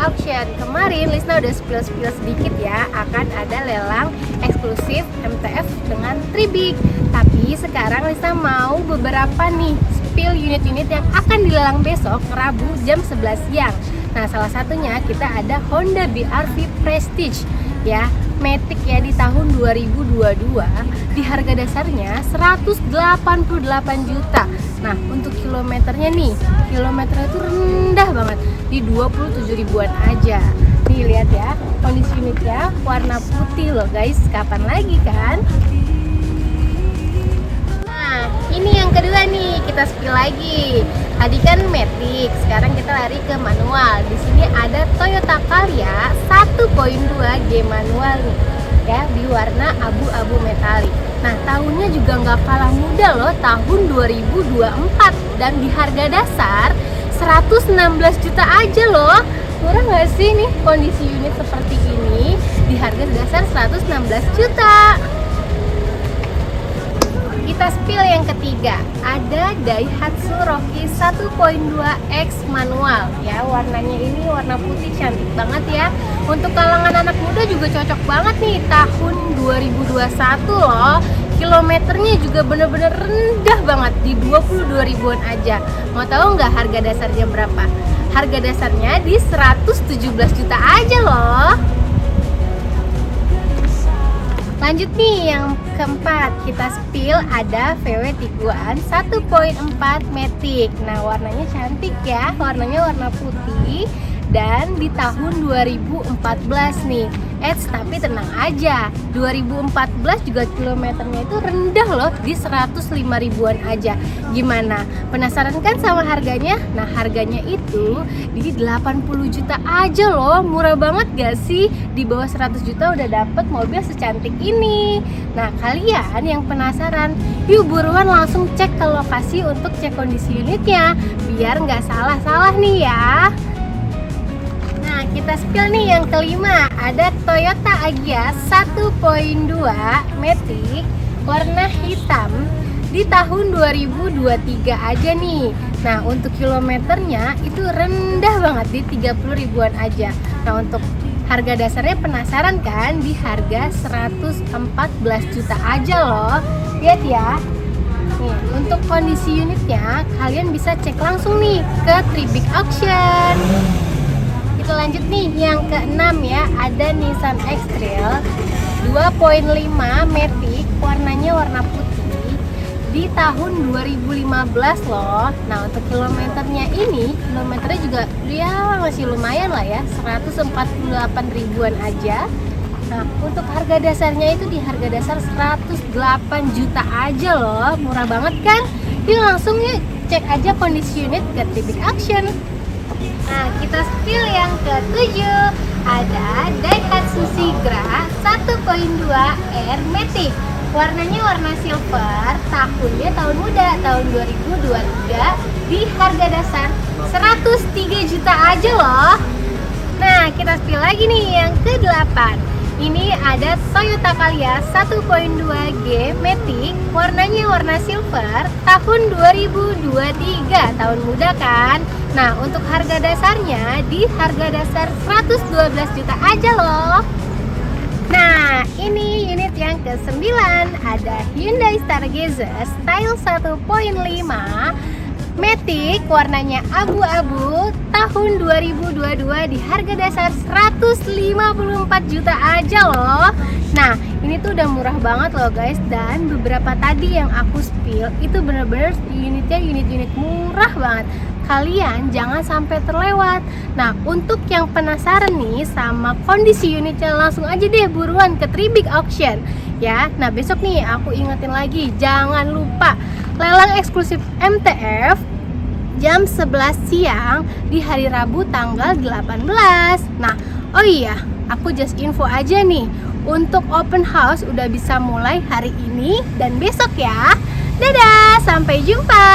Auction. Kemarin Lisna udah spill sedikit ya, akan ada lelang eksklusif MTF dengan Tribig. Tapi sekarang Lisna mau beberapa nih spill unit-unit yang akan dilelang besok Rabu jam 11 siang. Nah, salah satunya kita ada Honda BR-V Prestige ya, Matic ya, di tahun 2022 di harga dasarnya 188 juta. Nah, untuk kilometernya nih, kilometernya itu rendah banget di 27 ribuan aja. Nih lihat ya, kondisi unitnya warna putih loh guys, kapan lagi kan? Nah, ini yang kedua nih, kita spill lagi. Tadi kan Matic, sekarang kita lari ke manual. Di sini ada Toyota Calya 1.2 G manual nih, ya, di warna abu-abu metalik. Nah, tahunnya juga nggak kalah muda loh, tahun 2024, dan di harga dasar 116 juta aja loh. Murah nggak sih nih kondisi unit seperti ini di harga dasar 116 juta? Kita spill yang ketiga, ada Daihatsu Rocky 1.2 X manual ya, warnanya ini warna putih, cantik banget ya. Untuk kalangan anak muda juga cocok banget nih, tahun 2021 loh. Kilometernya juga bener-bener rendah banget di 22 ribuan aja. Mau tahu nggak harga dasarnya berapa? Harga dasarnya di 117 juta aja loh. Lanjut nih yang keempat, kita spill ada VW Tiguan 1.4 Matic. Nah, warnanya cantik ya, warnanya warna putih dan di tahun 2014 nih. Tapi tenang aja, 2014 juga kilometernya itu rendah loh, di 105 ribuan aja. Gimana? Penasaran kan sama harganya? Nah, harganya itu di 80 juta aja loh. Murah banget gak sih? Di bawah 100 juta udah dapet mobil secantik ini. Nah, kalian yang penasaran, yuk buruan langsung cek ke lokasi untuk cek kondisi unitnya, biar nggak salah-salah nih ya. Nah, kita spill nih yang kelima, ada Toyota Agya 1.2 Matic warna hitam di tahun 2023 aja nih. Nah, untuk kilometernya itu rendah banget di 30 ribuan aja. Nah, untuk harga dasarnya penasaran kan? Di harga 114 juta aja loh. Lihat ya. Nih, untuk kondisi unitnya kalian bisa cek langsung nih ke Tribig Auction. Kita lanjut nih yang keenam ya, ada Nissan X-Trail 2.5 Matic, warnanya warna putih di tahun 2015 loh. Nah, untuk kilometernya ini, kilometernya juga ya masih lumayan lah ya, 148 ribuan aja. Nah, untuk harga dasarnya itu di harga dasar 108 juta aja loh, murah banget kan? Yuk langsung yuk cek aja kondisi unit ke Tribig Auction. Nah, kita spill yang ketujuh, ada Daihatsu Sigra 1.2 R Matic. Warnanya warna silver, tahunnya tahun muda, tahun 2023, di harga dasar 103 juta aja loh. Nah, kita spill lagi nih yang ke-8. Ini ada Toyota Calya 1.2 G Matic, warnanya warna silver, tahun 2023, tahun muda kan? Nah, untuk harga dasarnya di harga dasar 112 juta aja loh. Nah, ini unit yang ke-9, ada Hyundai Stargazer Style 1.5 Matic, warnanya abu-abu, tahun 2022, di harga dasar 154 juta aja loh. Nah, ini tuh udah murah banget loh guys, dan beberapa tadi yang aku spill itu bener-bener unitnya unit-unit murah banget. Kalian jangan sampai terlewat. Nah, untuk yang penasaran nih sama kondisi unitnya, langsung aja deh buruan ke Tribig Auction ya. Nah, besok nih aku ingetin lagi, jangan lupa lelang eksklusif MTF jam 11 siang di hari Rabu tanggal 18. Nah, oh iya, aku just info aja nih, untuk open house udah bisa mulai hari ini dan besok ya. Dadah, sampai jumpa.